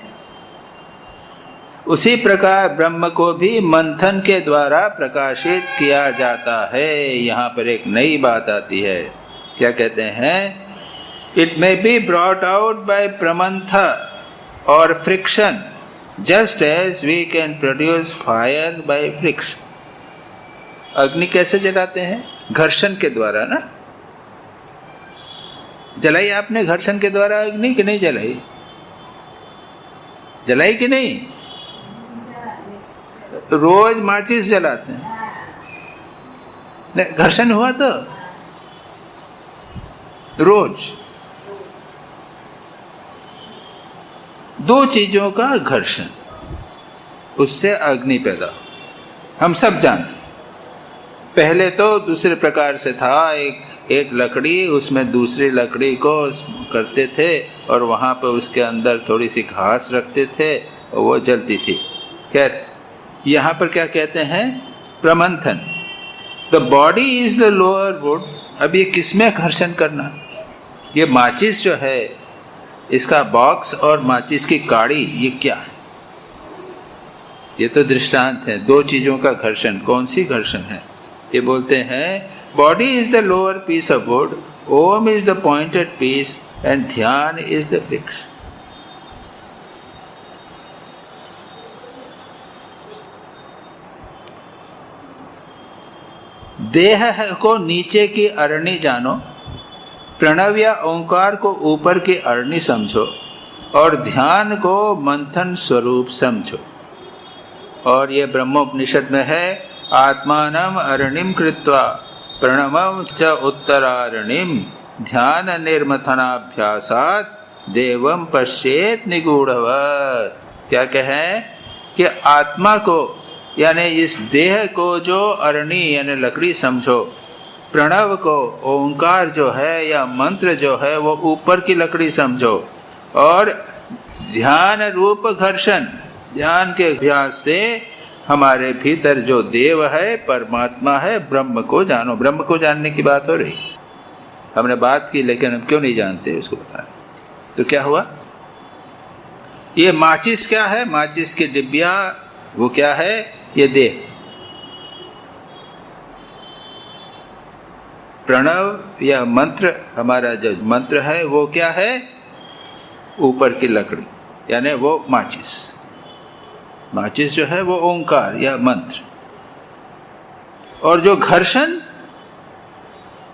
[SPEAKER 1] उसी प्रकार ब्रह्म को भी मंथन के द्वारा प्रकाशित किया जाता है। यहाँ पर एक नई बात आती है। क्या कहते हैं? It may be brought out by pramanth और friction, just as we can produce fire by friction. अग्नि कैसे जलाते हैं? घर्षण के द्वारा ना। जलाई आपने घर्षण के द्वारा अग्नि कि नहीं जलाई? जलाई कि नहीं? रोज माचिस जलाते हैं, घर्षण हुआ तो रोज। 2 चीजों का घर्षण, उससे अग्नि पैदा। हम सब जानते। पहले तो दूसरे प्रकार से था, एक लकड़ी, उसमें दूसरी लकड़ी को करते थे और वहां पर उसके अंदर थोड़ी सी घास रखते थे और वो जलती थी। खैर, यहाँ पर क्या कहते हैं? प्रमंथन। The body is the lower wood. अब ये किसमें घर्षण करना? ये माचिस जो है, इसका बॉक्स और माचिस की काड़ी, ये क्या है? ये तो दृष्टांत है, दो चीजों का घर्षण। कौन सी घर्षण है? ये बोलते हैं body is the lower piece of wood, Om is the pointed piece and dhyan is the vriksha. देह को नीचे की अरणी जानो, प्रणव या ओंकार को ऊपर की अरणी समझो, और ध्यान को मंथन स्वरूप समझो। और ये ब्रह्मोपनिषद में है, आत्मानम अरणिम कृत्वा प्रणवम च उत्तरारणिम ध्यान निर्मथनाभ्यासात देवम पश्येत निगूढ़वत्। क्या कहें कि आत्मा को यानी इस देह को जो अरणी यानी लकड़ी समझो, प्रणव को ओंकार जो है या मंत्र जो है वो ऊपर की लकड़ी समझो, और ध्यान रूप घर्षण, ध्यान के अभ्यास से हमारे भीतर जो देव है, परमात्मा है, ब्रह्म को जानो। ब्रह्म को जानने की बात हो रही, हमने बात की लेकिन हम क्यों नहीं जानते उसको बता रहे। तो क्या हुआ? ये माचिस क्या है? माचिस की डिब्बिया, वो क्या है? ये देह। प्रणव या मंत्र, हमारा जो मंत्र है वो क्या है? ऊपर की लकड़ी, यानी वो माचिस। माचिस जो है वो ओंकार या मंत्र। और जो घर्षण,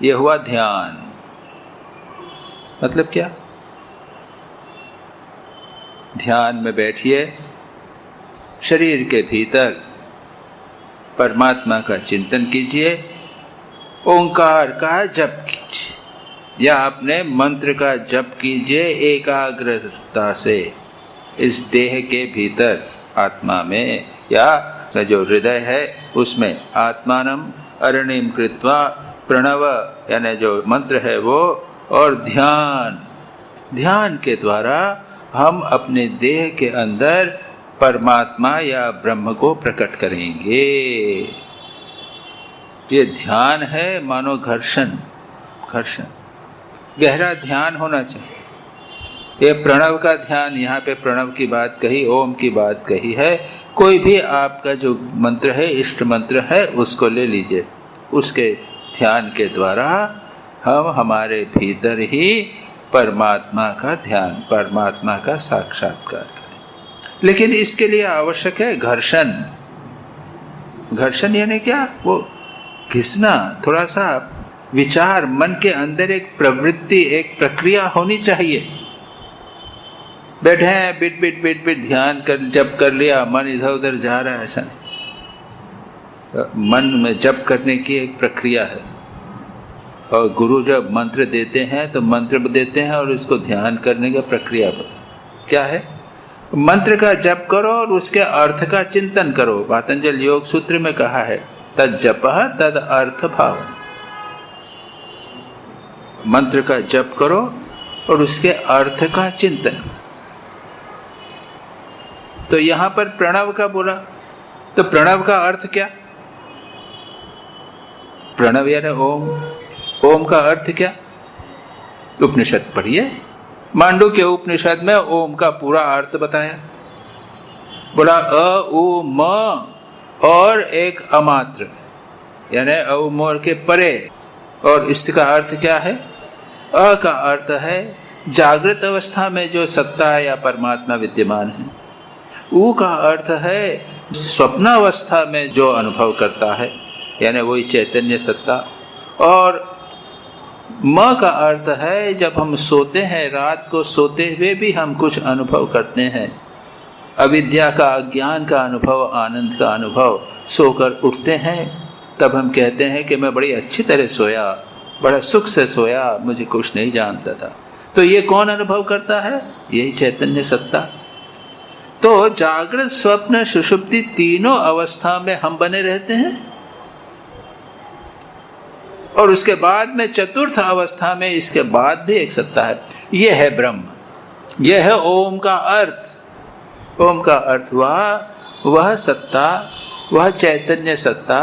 [SPEAKER 1] ये हुआ ध्यान। मतलब क्या? ध्यान में बैठिए, शरीर के भीतर परमात्मा का चिंतन कीजिए, ओंकार का जप कीजिए या अपने मंत्र का जप कीजिए एकाग्रता से। इस देह के भीतर आत्मा में या जो हृदय है उसमें आत्मानम अरणिम कृत्वा प्रणव यानी जो मंत्र है वो, और ध्यान के द्वारा हम अपने देह के अंदर परमात्मा या ब्रह्म को प्रकट करेंगे। ये ध्यान है, मानो घर्षण। गहरा ध्यान होना चाहिए। ये प्रणव का ध्यान, यहाँ पे प्रणव की बात कही, ओम की बात कही है। कोई भी आपका जो मंत्र है, इष्ट मंत्र है, उसको ले लीजिए। उसके ध्यान के द्वारा हम हमारे भीतर ही परमात्मा का ध्यान, परमात्मा का साक्षात्कार करें। लेकिन इसके लिए आवश्यक है घर्षण। घर्षण यानी क्या? वो घिसना, थोड़ा सा विचार, मन के अंदर एक प्रवृत्ति, एक प्रक्रिया होनी चाहिए। बैठे हैं, बिट ध्यान कर, जप कर लिया, मन इधर उधर जा रहा है, ऐसा नहीं। मन में जप करने की एक प्रक्रिया है। और गुरु जब मंत्र देते हैं तो मंत्र देते हैं और उसको ध्यान करने का प्रक्रिया बता। क्या है? मंत्र का जप करो और उसके अर्थ का चिंतन करो। पातंजल योग सूत्र में कहा है, तद जपः तद अर्थ भाव। मंत्र का जप करो और उसके अर्थ का चिंतन। तो यहां पर प्रणव का बोला, तो प्रणव का अर्थ क्या? प्रणव यानी ओम। ओम का अर्थ क्या? उपनिषद पढ़िए, मांडुक्य उपनिषद में ओम का पूरा अर्थ बताया। बोला अ उ म और एक अमात्र यानी अ उ म के परे। और इसका अर्थ क्या है? अ का अर्थ है जागृत अवस्था में जो सत्ता या परमात्मा विद्यमान है। उ का अर्थ है स्वप्नावस्था में जो अनुभव करता है, यानी वही चैतन्य सत्ता। और म का अर्थ है जब हम सोते हैं, रात को सोते हुए भी हम कुछ अनुभव करते हैं, अविद्या का, अज्ञान का अनुभव, आनंद का अनुभव। सोकर उठते हैं तब हम कहते हैं कि मैं बड़ी अच्छी तरह सोया, बड़ा सुख से सोया, मुझे कुछ नहीं जानता था। तो ये कौन अनुभव करता है? यही चैतन्य सत्ता। तो जागृत, स्वप्न, सुषुप्ति तीनों अवस्था में हम बने रहते हैं। और उसके बाद में चतुर्थ अवस्था में, इसके बाद भी एक सत्ता है, यह है ब्रह्म, यह है ओम का अर्थ। ओम का अर्थ वह सत्ता, वह चैतन्य सत्ता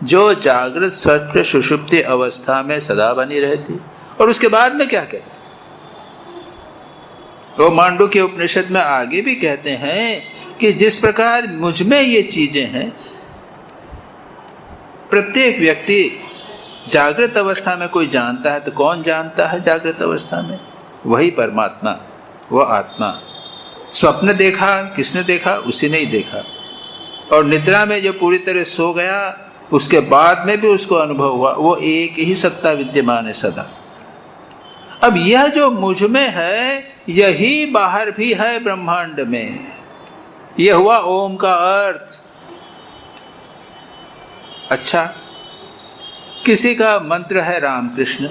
[SPEAKER 1] जो जागृत स्वप्न सुषुप्ति अवस्था में सदा बनी रहती। और उसके बाद में क्या कहते हैं, वो मांडुक्य उपनिषद में आगे भी कहते हैं कि जिस प्रकार मुझ में ये चीजें हैं, प्रत्येक व्यक्ति जागृत अवस्था में कोई जानता है, तो कौन जानता है जागृत अवस्था में? वही परमात्मा, वो आत्मा। स्वप्न देखा किसने देखा? उसी ने ही देखा। और निद्रा में जो पूरी तरह सो गया, उसके बाद में भी उसको अनुभव हुआ, वो एक ही सत्ता विद्यमान है सदा। अब यह जो मुझ में है, यही बाहर भी है ब्रह्मांड में। यह हुआ ओम का अर्थ। अच्छा, किसी का मंत्र है रामकृष्ण,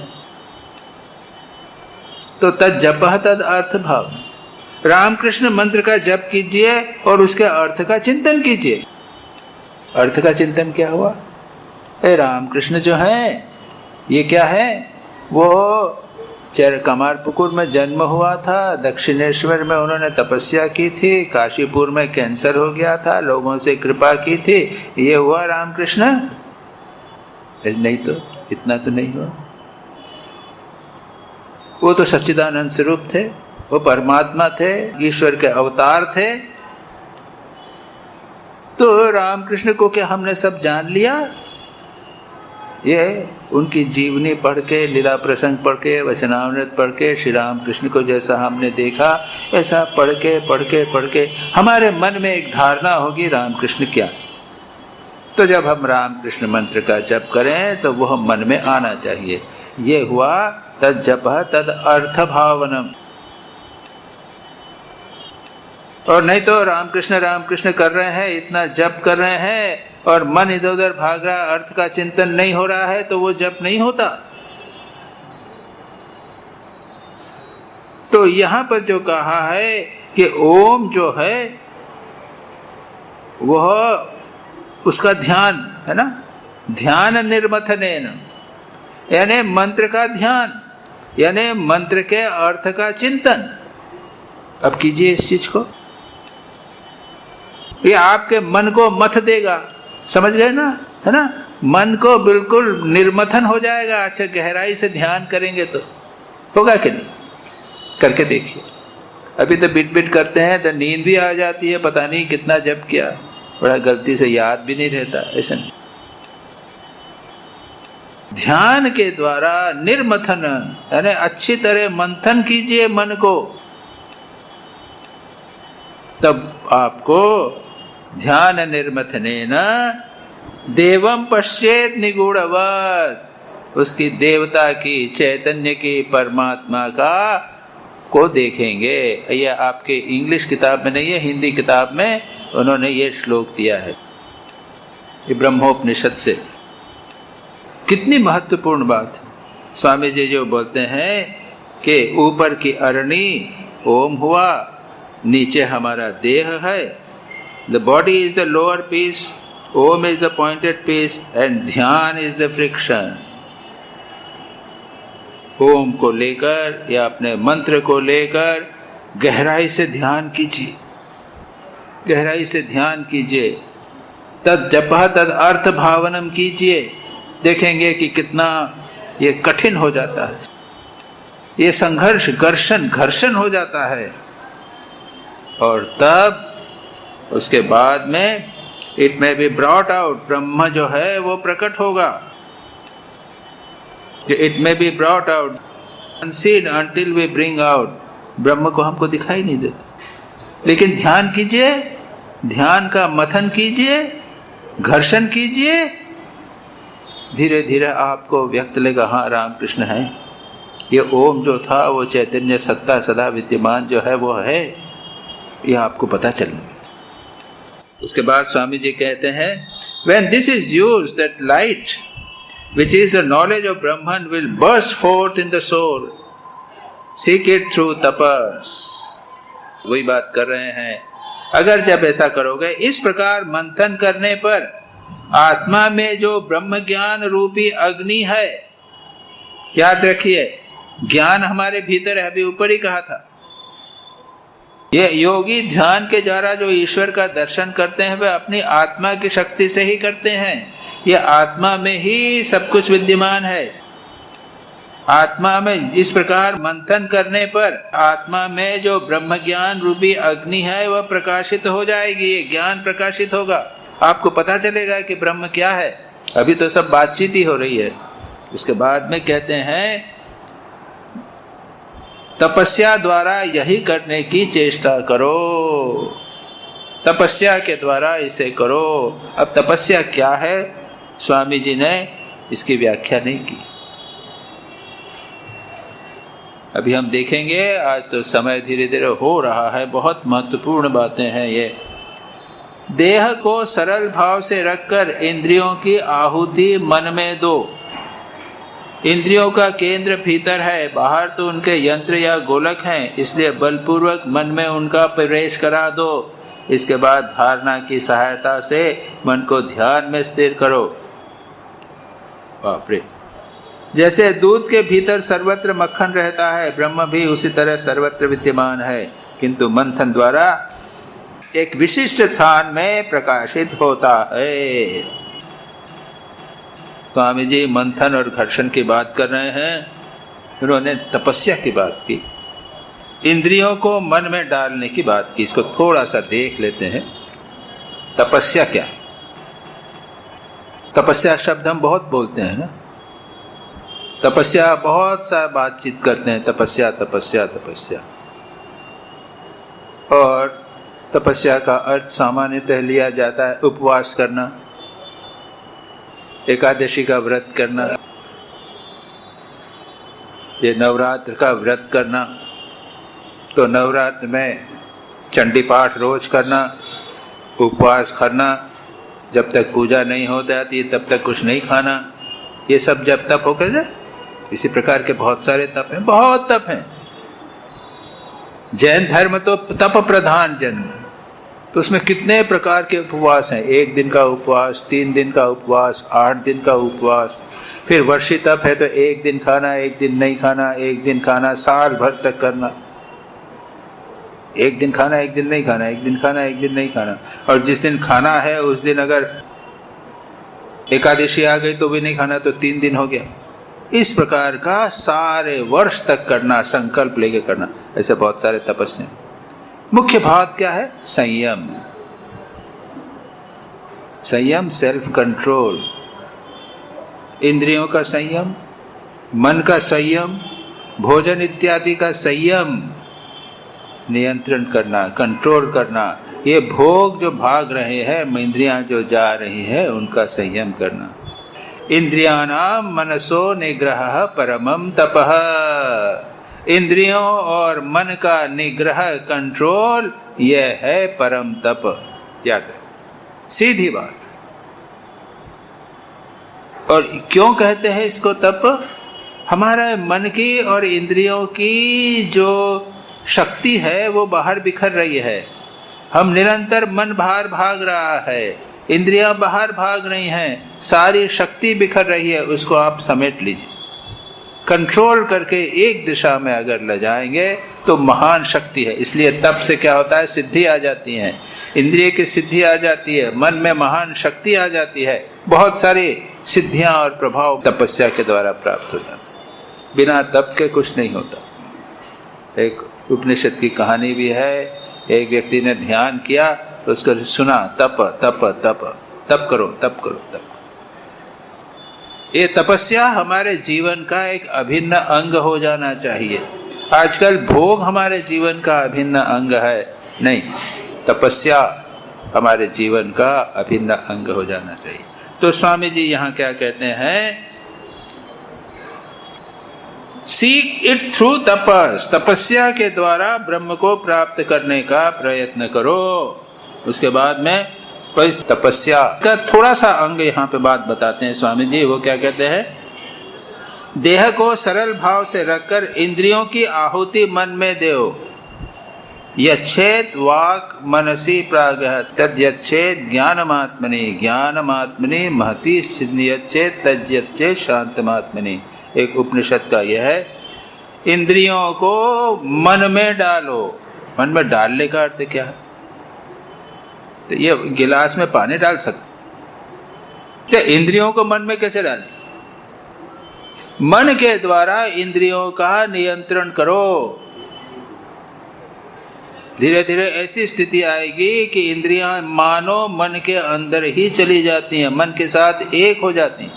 [SPEAKER 1] तो तद जपः तद अर्थ भाव। रामकृष्ण मंत्र का जप कीजिए और उसके अर्थ का चिंतन कीजिए। अर्थ का चिंतन क्या हुआ? रामकृष्ण जो है, ये क्या है? वो कमारपुकुर में जन्म हुआ था, दक्षिणेश्वर में उन्होंने तपस्या की थी, काशीपुर में कैंसर हो गया था, लोगों से कृपा की थी, ये हुआ रामकृष्ण? नहीं तो, इतना तो नहीं हुआ। वो तो सच्चिदानंद स्वरूप थे, वो परमात्मा थे, ईश्वर के अवतार थे। तो रामकृष्ण को क्या हमने सब जान लिया? ये उनकी जीवनी पढ़ के, लीला प्रसंग पढ़ के, वचनामृत पढ़ के, श्री रामकृष्ण को जैसा हमने देखा, ऐसा पढ़ के हमारे मन में एक धारणा होगी रामकृष्ण क्या। तो जब हम रामकृष्ण मंत्र का जप करें तो वह मन में आना चाहिए। ये हुआ तद जपः तद अर्थ भावनम। और नहीं तो रामकृष्ण कर रहे हैं, इतना जप कर रहे हैं और मन इधर उधर भाग रहा, अर्थ का चिंतन नहीं हो रहा है, तो वो जप नहीं होता। तो यहां पर जो कहा है कि ओम जो है वह, उसका ध्यान है ना, ध्यान निर्मथनेन, यानी मंत्र का ध्यान, यानी मंत्र के अर्थ का चिंतन। अब कीजिए इस चीज को, ये आपके मन को मथ देगा। समझ गए ना, है ना? मन को बिल्कुल निर्मथन हो जाएगा। अच्छा, गहराई से ध्यान करेंगे तो होगा कि नहीं? करके देखिए। अभी तो बिट बिट करते हैं तो नींद भी आ जाती है, पता नहीं कितना जप किया, बड़ा गलती से याद भी नहीं रहता। ऐसा नहीं, ध्यान के द्वारा निर्मथन, यानी अच्छी तरह मंथन कीजिए मन को, तब आपको ध्यान निर्मथनेन देवम पश्येत निगूढ़वत्, उसकी देवता की, चैतन्य की, परमात्मा का को देखेंगे। यह आपके इंग्लिश किताब में नहीं है, हिंदी किताब में उन्होंने ये श्लोक दिया है, ये ब्रह्मोपनिषद से। कितनी महत्वपूर्ण बात। स्वामी जी जो बोलते हैं कि ऊपर की अरणी ओम हुआ, नीचे हमारा देह है, the body is the lower piece, Om is the pointed piece and ध्यान is the friction। ओम को लेकर या अपने मंत्र को लेकर गहराई से ध्यान कीजिए, गहराई से ध्यान कीजिए, तद जपः तद अर्थ भावनम कीजिए। देखेंगे कि कितना ये कठिन हो जाता है, ये संघर्ष, घर्षण हो जाता है। और तब उसके बाद में it may be brought out, ब्रह्म जो है वो प्रकट होगा। It may be brought out unseen until we bring out. ब्रह्म को हमको दिखाई नहीं देता, लेकिन ध्यान कीजिए, ध्यान का मथन कीजिए, घर्षण कीजिए, धीरे धीरे आपको व्यक्त लगेगा, हाँ रामकृष्ण है। ये ओम जो था वो चैतन्य सत्ता सदा विद्यमान जो है वो है, यह आपको पता चलेगा। उसके बाद स्वामी जी कहते हैं, when this is used, that light which is the knowledge of Brahman will burst forth in the soul, seek it through tapas। वही बात कर रहे हैं, अगर जब ऐसा करोगे, इस प्रकार मंथन करने पर आत्मा में जो ब्रह्म ज्ञान रूपी अग्नि है, याद रखिए ज्ञान हमारे भीतर है, अभी ऊपर ही कहा था। ये योगी ध्यान के द्वारा जो ईश्वर का दर्शन करते हैं वह अपनी आत्मा की शक्ति से ही करते हैं, ये आत्मा में ही सब कुछ विद्यमान है। आत्मा में जिस प्रकार मंथन करने पर आत्मा में जो ब्रह्म ज्ञान रूपी अग्नि है वह प्रकाशित हो जाएगी, ये ज्ञान प्रकाशित होगा, आपको पता चलेगा कि ब्रह्म क्या है। अभी तो सब बातचीत ही हो रही है। उसके बाद में कहते हैं तपस्या द्वारा यही करने की चेष्टा करो, तपस्या के द्वारा इसे करो। अब तपस्या क्या है, स्वामी जी ने इसकी व्याख्या नहीं की। अभी हम देखेंगे, आज तो समय धीरे धीरे हो रहा है, बहुत महत्वपूर्ण बातें हैं ये। देह को सरल भाव से रखकर इंद्रियों की आहुति मन में दो। इंद्रियों का केंद्र भीतर है, बाहर तो उनके यंत्र या गोलक हैं, इसलिए बलपूर्वक मन में उनका प्रवेश करा दो। इसके बाद धारणा की सहायता से मन को ध्यान में स्थिर करो। बाप रे, जैसे दूध के भीतर सर्वत्र मक्खन रहता है, ब्रह्म भी उसी तरह सर्वत्र विद्यमान है, किंतु मंथन द्वारा एक विशिष्ट स्थान में प्रकाशित होता है। स्वामी जी मंथन और घर्षण की बात कर रहे हैं, उन्होंने तपस्या की बात की, इंद्रियों को मन में डालने की बात की। इसको थोड़ा सा देख लेते हैं। तपस्या क्या? तपस्या शब्द हम बहुत बोलते हैं ना, तपस्या बहुत सा बातचीत करते हैं, तपस्या तपस्या तपस्या। और तपस्या का अर्थ सामान्यतः लिया जाता है उपवास करना, एकादशी का व्रत करना, ये नवरात्र का व्रत करना। तो नवरात्र में चंडी पाठ रोज करना, उपवास करना, जब तक पूजा नहीं हो जाती तब तक कुछ नहीं खाना, ये सब जब तप हो गए। इसी प्रकार के बहुत सारे तप हैं, बहुत तप हैं। जैन धर्म तो तप प्रधान जन्म, तो उसमें कितने प्रकार के उपवास हैं। 1 दिन का उपवास, 3 दिन का उपवास, 8 दिन का उपवास। फिर वर्षी तप है तो 1 दिन खाना, 1 दिन नहीं खाना, 1 दिन खाना, साल भर तक करना। 1 दिन खाना, 1 दिन नहीं खाना, 1 दिन खाना, 1 दिन नहीं खाना। और जिस दिन खाना है उस दिन अगर एकादशी आ गई तो भी नहीं खाना, तो 3 दिन हो गया। इस प्रकार का सारे वर्ष तक करना, संकल्प लेके करना। ऐसे बहुत सारे तपस्या। मुख्य बात क्या है? संयम। संयम, सेल्फ कंट्रोल, इंद्रियों का संयम, मन का संयम, भोजन इत्यादि का संयम, नियंत्रण करना, कंट्रोल करना। ये भोग जो भाग रहे हैं, इंद्रियां जो जा रही है, उनका संयम करना। इंद्रियाणाम मनसो निग्रह परमम तपः। इंद्रियों और मन का निग्रह, कंट्रोल, यह है परम तप। याद रहे, सीधी बात। और क्यों कहते हैं इसको तप? हमारा मन की और इंद्रियों की जो शक्ति है वो बाहर बिखर रही है। हम निरंतर, मन बाहर भाग रहा है, इंद्रियां बाहर भाग रही हैं, सारी शक्ति बिखर रही है, उसको आप समेट लीजिए। कंट्रोल करके एक दिशा में अगर ले जाएंगे तो महान शक्ति है। इसलिए तप से क्या होता है? सिद्धि आ जाती है, इंद्रिय की सिद्धि आ जाती है, मन में महान शक्ति आ जाती है। बहुत सारी सिद्धियां और प्रभाव तपस्या के द्वारा प्राप्त हो जाते हैं। बिना तप के कुछ नहीं होता। एक उपनिषद की कहानी भी है, एक व्यक्ति ने ध्यान किया तो उसको सुना, तप तप तप, तप करो तप करो तप। ये तपस्या हमारे जीवन का एक अभिन्न अंग हो जाना चाहिए। आजकल भोग हमारे जीवन का अभिन्न अंग है, नहीं, तपस्या हमारे जीवन का अभिन्न अंग हो जाना चाहिए। तो स्वामी जी यहाँ क्या कहते हैं? सीक इट थ्रू तपस, तपस्या के द्वारा ब्रह्म को प्राप्त करने का प्रयत्न करो। उसके बाद में कोई तपस्या का थोड़ा सा अंग यहाँ पे बात बताते हैं स्वामी जी। वो क्या कहते हैं? देह को सरल भाव से रखकर इंद्रियों की आहुति मन में दो। यच्छेद वाक मनसी प्रागः तद्यच्छेद ज्ञानमात्मनि ज्ञानमात्मनि महति यच्छेद तद्यच्छेद शांतमात्मनि। एक उपनिषद का यह है, इंद्रियों को मन में डालो। मन में डालने का अर्थ क्या है? तो ये गिलास में पानी डाल सकते, तो इंद्रियों को मन में कैसे डालें? मन के द्वारा इंद्रियों का नियंत्रण करो। धीरे धीरे ऐसी स्थिति आएगी कि इंद्रियां मानो मन के अंदर ही चली जाती हैं, मन के साथ एक हो जाती हैं।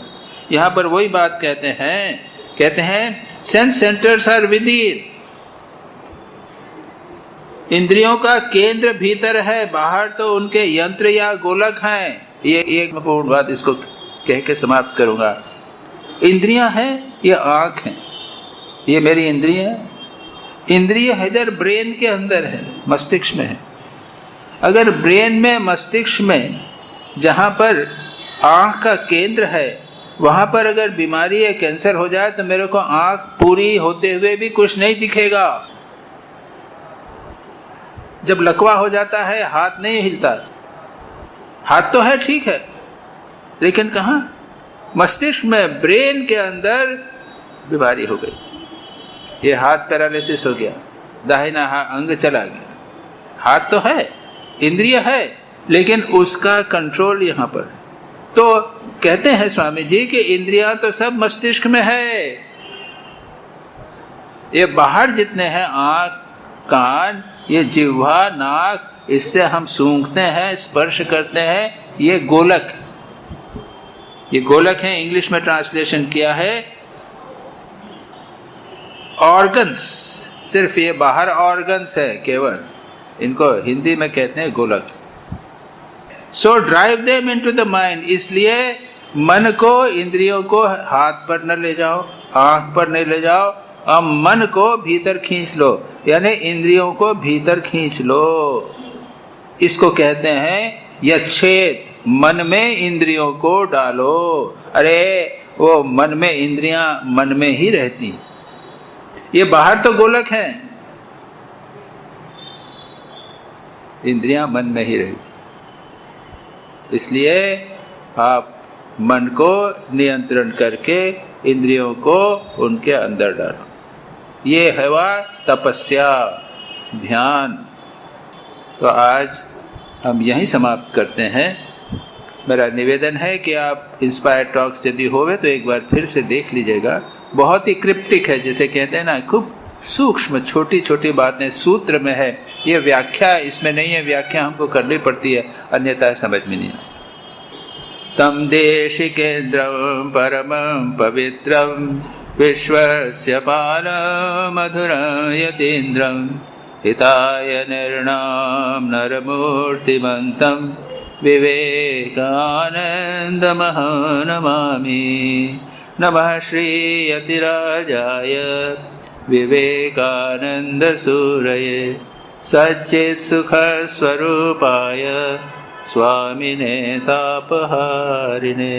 [SPEAKER 1] यहाँ पर वही बात कहते हैं sense centres are within. इंद्रियों का केंद्र भीतर है, बाहर तो उनके यंत्र या गोलक हैं। ये एक महत्वपूर्ण बात इसको कह के समाप्त करूंगा। इंद्रियां हैं, ये आंख है, ये मेरी इंद्रिय है। इंद्रिय इधर ब्रेन के अंदर है, मस्तिष्क में है। अगर ब्रेन में, मस्तिष्क में, जहां पर आंख का केंद्र है, वहां पर अगर बीमारी या कैंसर हो जाए तो मेरे को आंख पूरी होते हुए भी कुछ नहीं दिखेगा। जब लकवा हो जाता है हाथ नहीं हिलता। हाथ तो है, ठीक है, लेकिन कहाँ? मस्तिष्क में, ब्रेन के अंदर बीमारी हो गई। ये हाथ पैरालिसिस हो गया, दाहिना अंग चला गया। हाथ तो है, इंद्रिय है, लेकिन उसका कंट्रोल यहाँ पर है। तो कहते हैं स्वामी जी कि इंद्रियां तो सब मस्तिष्क में है। ये बाहर जितने हैं, आंख, कान, ये जिह्वा, नाक, इससे हम सूंघते हैं, स्पर्श करते हैं, ये गोलक। ये गोलक है, इंग्लिश में ट्रांसलेशन किया है ऑर्गन्स। सिर्फ ये बाहर ऑर्गन्स है केवल, इनको हिंदी में कहते हैं गोलक। So drive them into the mind. इसलिए मन को, इंद्रियों को हाथ पर न ले जाओ, आंख पर नहीं ले जाओ, अब मन को भीतर खींच लो, यानी इंद्रियों को भीतर खींच लो। इसको कहते हैं यच्छेद। मन में इंद्रियों को डालो। अरे वो मन में इंद्रियां मन में ही रहती, ये बाहर तो गोलक हैं, इंद्रियां मन में ही रहती। इसलिए आप मन को नियंत्रण करके इंद्रियों को उनके अंदर डालो। ये है वह तपस्या, ध्यान। तो आज हम यहीं समाप्त करते हैं। मेरा निवेदन है कि आप इंस्पायर टॉक्स यदि होवे तो एक बार फिर से देख लीजिएगा। बहुत ही क्रिप्टिक है, जिसे कहते हैं ना, खूब सूक्ष्म छोटी छोटी बातें सूत्र में है। ये व्याख्या इसमें नहीं है, व्याख्या हमको करनी पड़ती है, अन्यथा समझ में नहीं आता। तम देशिकेन्द्रं परमं पवित्रं विश्वस्य पालं मधुरं यतीन्द्रं हिताय निर्णां नरमूर्तिमन्तं विवेकानन्दमहं नमामि। नमः श्री यतिराजाय विवेकानन्दसूरये सच्चित्सुखस्वरूपाय स्वामिने तापहारिणे।